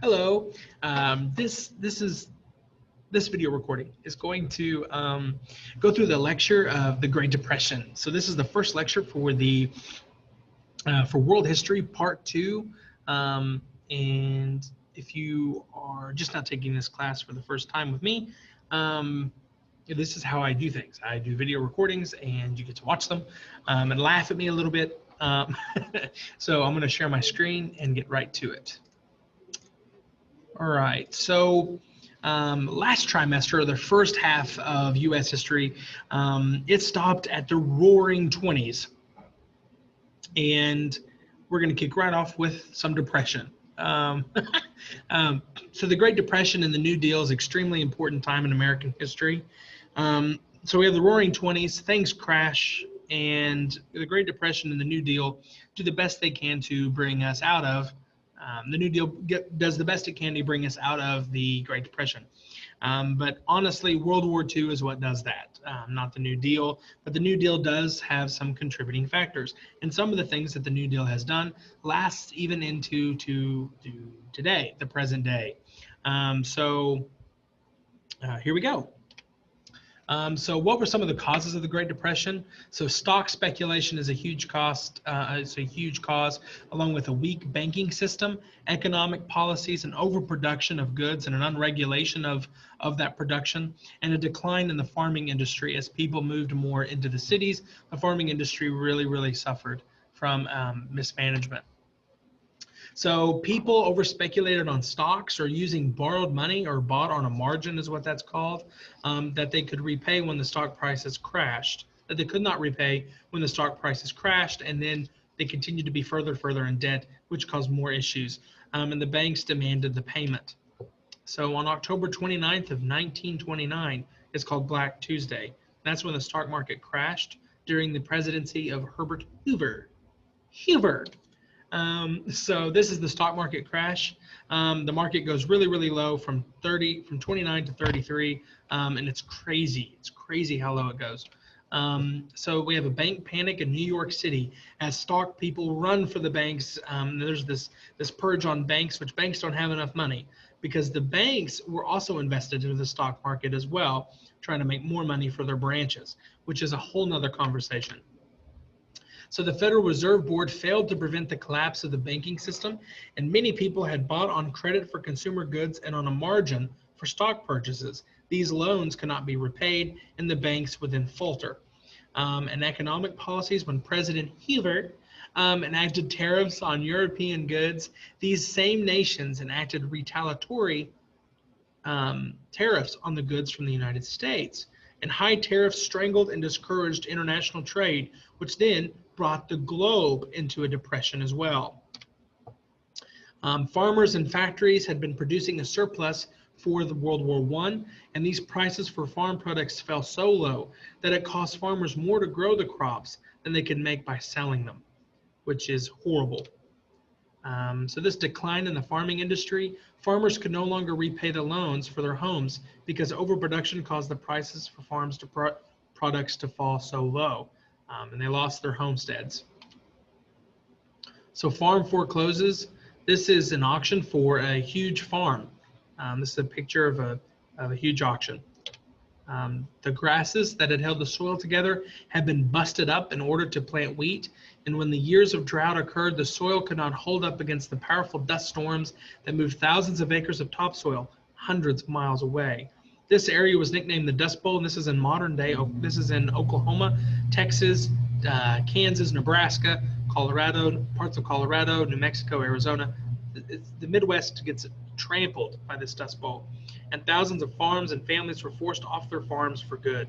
Hello. This video recording is going to go through the lecture of the Great Depression. So this is the first lecture for the for World History Part 2. And if you are just not taking this class for the first time with me, this is how I do things. I do video recordings, and you get to watch them and laugh at me a little bit. So I'm going to share my screen and get right to it. All right, so last trimester, the first half of U.S. history, it stopped at the roaring 20s. And we're going to kick right off with some depression. So the Great Depression and the New Deal is an extremely important time in American history. So we have the roaring 20s, things crash, and the Great Depression and the New Deal do the best they can to bring us out of the New Deal does the best it can to bring us out of the Great Depression. But honestly, World War II is what does that, not the New Deal. But the New Deal does have some contributing factors. And some of the things that the New Deal has done lasts even into today, the present day. Here we go. So what were some of the causes of the Great Depression? So stock speculation is a huge cost. It's a huge cause, along with a weak banking system, economic policies, and overproduction of goods and an unregulation of that production, and a decline in the farming industry as people moved more into the cities. The farming industry really suffered from mismanagement. So people over-speculated on stocks or using borrowed money or bought on a margin is what that's called, that they could repay when the stock prices crashed, that they could not repay when the stock prices crashed, and then they continued to be further in debt, which caused more issues, and the banks demanded the payment. So on October 29th of 1929, it's called Black Tuesday. That's when the stock market crashed during the presidency of Herbert Hoover. So this is the stock market crash. The market goes really low from 29 to 33, and it's crazy. It's crazy how low it goes. So we have a bank panic in New York City as stock people run for the banks. There's this purge on banks, which banks don't have enough money because the banks were also invested into the stock market as well, trying to make more money for their branches, which is a whole nother conversation. So the Federal Reserve Board failed to prevent the collapse of the banking system, and many people had bought on credit for consumer goods and on a margin for stock purchases. These loans could not be repaid, and the banks would then falter. And economic policies, when President Hoover enacted tariffs on European goods, these same nations enacted retaliatory tariffs on the goods from the United States. And high tariffs strangled and discouraged international trade, which then brought the globe into a depression as well. Farmers and factories had been producing a surplus for the World War I, and these prices for farm products fell so low that it cost farmers more to grow the crops than they could make by selling them, which is horrible. So this decline in the farming industry, farmers could no longer repay the loans for their homes because overproduction caused the prices for farms to products to fall so low, and they lost their homesteads. So farm forecloses. This is an auction for a huge farm. This is a picture of a huge auction. The grasses that had held the soil together had been busted up in order to plant wheat, and when the years of drought occurred, the soil could not hold up against the powerful dust storms that moved thousands of acres of topsoil hundreds of miles away. This area was nicknamed the Dust Bowl, and this is in modern day. This is in Oklahoma, Texas, Kansas, Nebraska, Colorado, parts of Colorado, New Mexico, Arizona. The Midwest gets trampled by this Dust Bowl, and thousands of farms and families were forced off their farms for good.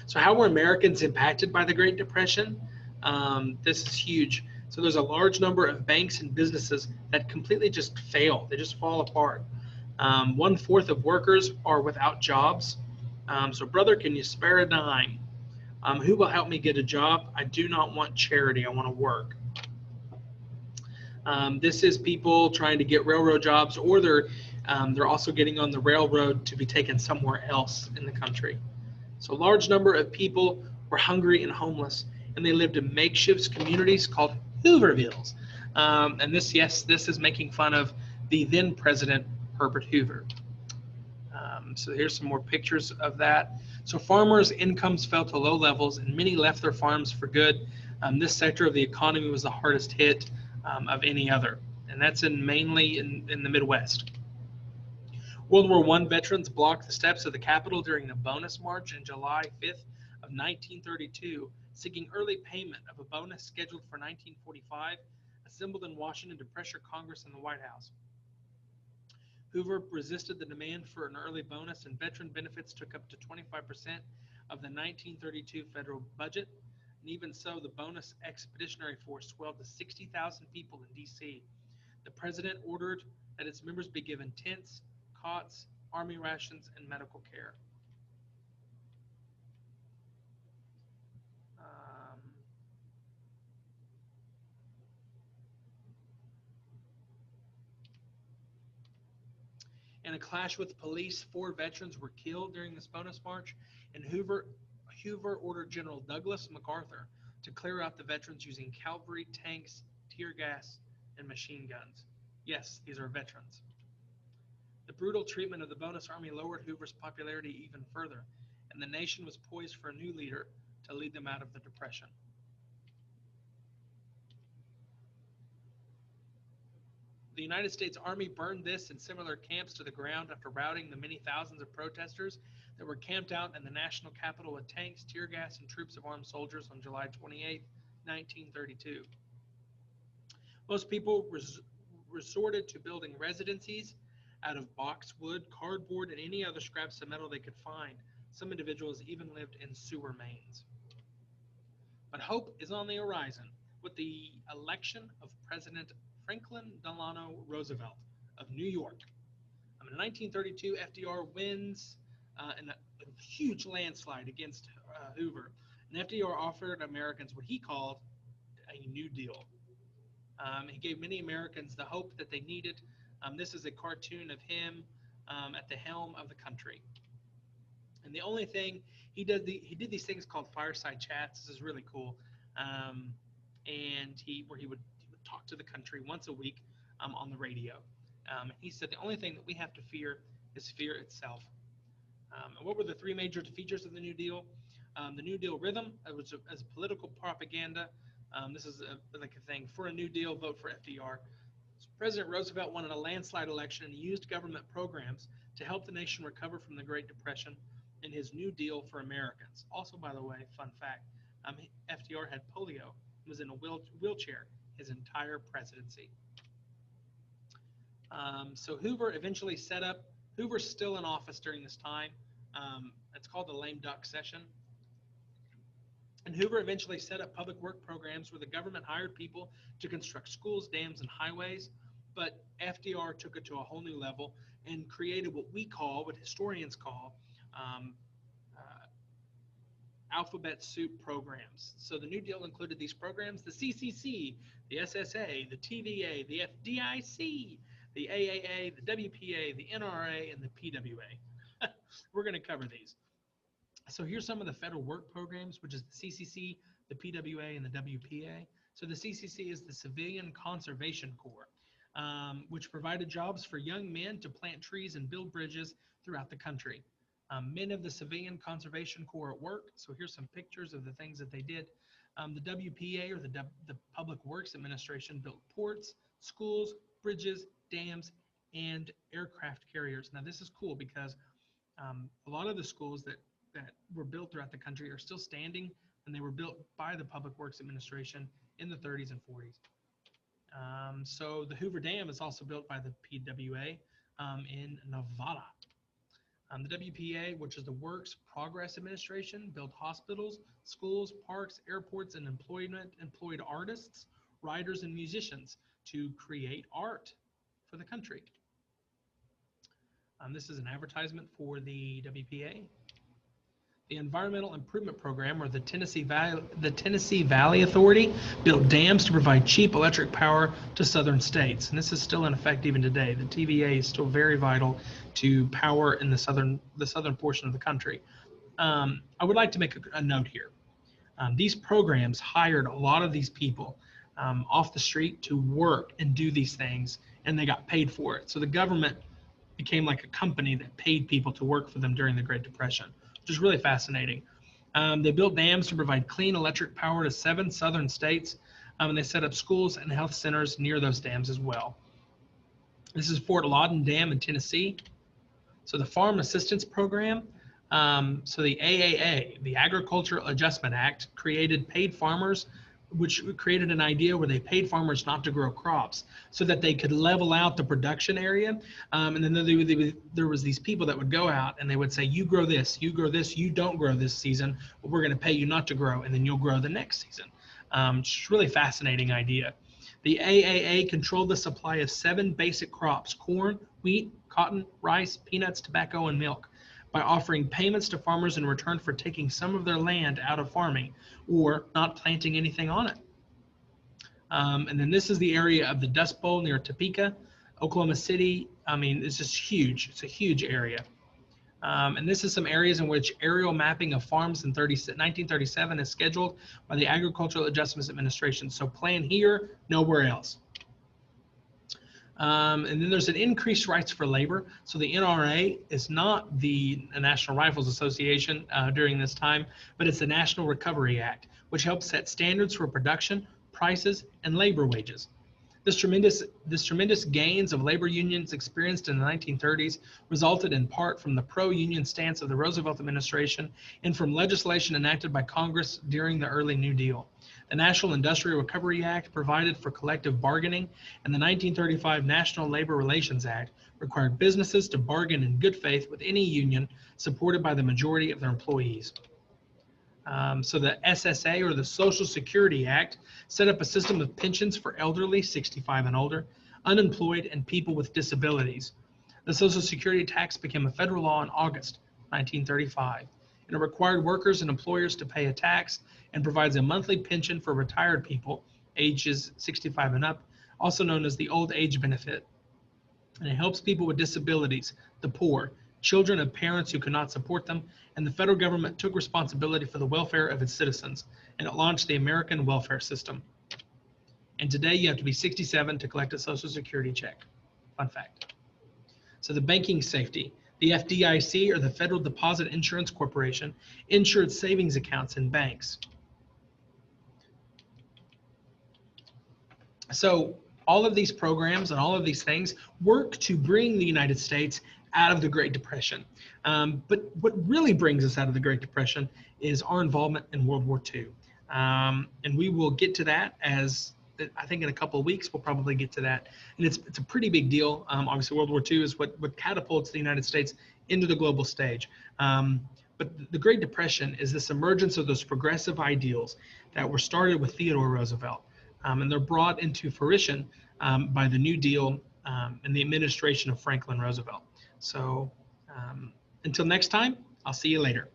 So how were Americans impacted by the Great Depression? This is huge. So there's a large number of banks and businesses that completely just fail. They just fall apart. 1/4 of workers are without jobs. So brother, can you spare a dime? Who will help me get a job? I do not want charity. I want to work. This is people trying to get railroad jobs, or they're also getting on the railroad to be taken somewhere else in the country. So a large number of people were hungry and homeless, and they lived in makeshift communities called Hoovervilles. And this is making fun of the then President Herbert Hoover. So here's some more pictures of that. So farmers' incomes fell to low levels, and many left their farms for good. This sector of the economy was the hardest hit of any other, and that's mainly in the Midwest. World War I veterans blocked the steps of the Capitol during a bonus march on July 5th of 1932, seeking early payment of a bonus scheduled for 1945, assembled in Washington to pressure Congress and the White House. Hoover resisted the demand for an early bonus, and veteran benefits took up to 25% of the 1932 federal budget. And even so, the bonus expeditionary force swelled to 60,000 people in D.C. The president ordered that its members be given tents, cots, army rations, and medical care. In a clash with police, 4 veterans were killed during this bonus march, and Hoover ordered General Douglas MacArthur to clear out the veterans using cavalry, tanks, tear gas, and machine guns. Yes, these are veterans. The brutal treatment of the bonus army lowered Hoover's popularity even further, and the nation was poised for a new leader to lead them out of the Depression. The United States Army burned this and similar camps to the ground after routing the many thousands of protesters that were camped out in the national capital with tanks, tear gas, and troops of armed soldiers on July 28, 1932. Most people resorted to building residencies out of boxwood, cardboard, and any other scraps of metal they could find. Some individuals even lived in sewer mains. But hope is on the horizon with the election of President Franklin Delano Roosevelt of New York. In 1932, FDR wins in a huge landslide against Hoover. And FDR offered Americans what he called a New Deal. He gave many Americans the hope that they needed. This is a cartoon of him at the helm of the country. And the only thing he did these things called fireside chats. This is really cool. And he would talk to the country once a week on the radio. He said the only thing that we have to fear is fear itself. And what were the 3 major features of the New Deal? The New Deal rhythm, which as political propaganda. This is like a thing. For a New Deal, vote for FDR. So President Roosevelt won in a landslide election, and he used government programs to help the nation recover from the Great Depression in his New Deal for Americans. Also, by the way, fun fact, FDR had polio and was in a wheelchair his entire presidency. So Hoover's still in office during this time. It's called the lame duck session. And Hoover eventually set up public work programs where the government hired people to construct schools, dams, and highways. But FDR took it to a whole new level and created what historians call, alphabet soup programs. So the New Deal included these programs: the CCC, the SSA, the TVA, the FDIC, the AAA, the WPA, the NRA, and the PWA. We're going to cover these. So here's some of the federal work programs, which is the CCC, the PWA, and the WPA. So the CCC is the Civilian Conservation Corps, which provided jobs for young men to plant trees and build bridges throughout the country. Men of the Civilian Conservation Corps at work. So here's some pictures of the things that they did. The WPA, or the Public Works Administration, built ports, schools, bridges, dams, and aircraft carriers. Now this is cool because a lot of the schools that were built throughout the country are still standing, and they were built by the Public Works Administration in the 30s and 40s. So the Hoover Dam is also built by the PWA in Nevada. The WPA, which is the Works Progress Administration, built hospitals, schools, parks, airports, and employed artists, writers, and musicians to create art for the country. This is an advertisement for the WPA. The Environmental Improvement Program, or the Tennessee Valley Authority, built dams to provide cheap electric power to southern states. And this is still in effect even today. The TVA is still very vital to power in the southern portion of the country. I would like to make a note here. These programs hired a lot of these people off the street to work and do these things, and they got paid for it. So the government became like a company that paid people to work for them during the Great Depression, which is really fascinating. They built dams to provide clean electric power to 7 southern states, and they set up schools and health centers near those dams as well. This is Fort Loudoun Dam in Tennessee. So the Farm Assistance Program, so the AAA, the Agricultural Adjustment Act, created paid farmers, which created an idea where they paid farmers not to grow crops so that they could level out the production area. And then there was these people that would go out and they would say, you grow this, you don't grow this season, but we're going to pay you not to grow, and then you'll grow the next season. It's a really fascinating idea. The AAA controlled the supply of 7 basic crops: corn, wheat, cotton, rice, peanuts, tobacco, and milk, by offering payments to farmers in return for taking some of their land out of farming or not planting anything on it. And then this is the area of the Dust Bowl near Topeka, Oklahoma City. I mean, it's just huge. It's a huge area. And this is some areas in which aerial mapping of farms in 1937 is scheduled by the Agricultural Adjustments Administration. So plan here, nowhere else. And then there's an increased rights for labor. So the NRA is not the National Rifles Association during this time, but it's the National Recovery Act, which helps set standards for production, prices, and labor wages. This tremendous gains of labor unions experienced in the 1930s resulted in part from the pro-union stance of the Roosevelt administration and from legislation enacted by Congress during the early New Deal. The National Industrial Recovery Act provided for collective bargaining, and the 1935 National Labor Relations Act required businesses to bargain in good faith with any union supported by the majority of their employees. So the SSA, or the Social Security Act, set up a system of pensions for elderly, 65 and older, unemployed, and people with disabilities. The Social Security tax became a federal law in August 1935, and it required workers and employers to pay a tax and provides a monthly pension for retired people, ages 65 and up, also known as the old age benefit. And it helps people with disabilities, the poor, children of parents who could not support them, and the federal government took responsibility for the welfare of its citizens, and it launched the American welfare system. And today you have to be 67 to collect a Social Security check. Fun fact. So the banking safety, the FDIC, or the Federal Deposit Insurance Corporation, insured savings accounts in banks. So all of these programs and all of these things work to bring the United States out of the Great Depression. But what really brings us out of the Great Depression is our involvement in World War II. And we will get to that I think in a couple of weeks, we'll probably get to that. And it's a pretty big deal. Obviously, World War II is what catapults the United States into the global stage. But the Great Depression is this emergence of those progressive ideals that were started with Theodore Roosevelt. And they're brought into fruition by the New Deal and the administration of Franklin Roosevelt. So until next time, I'll see you later.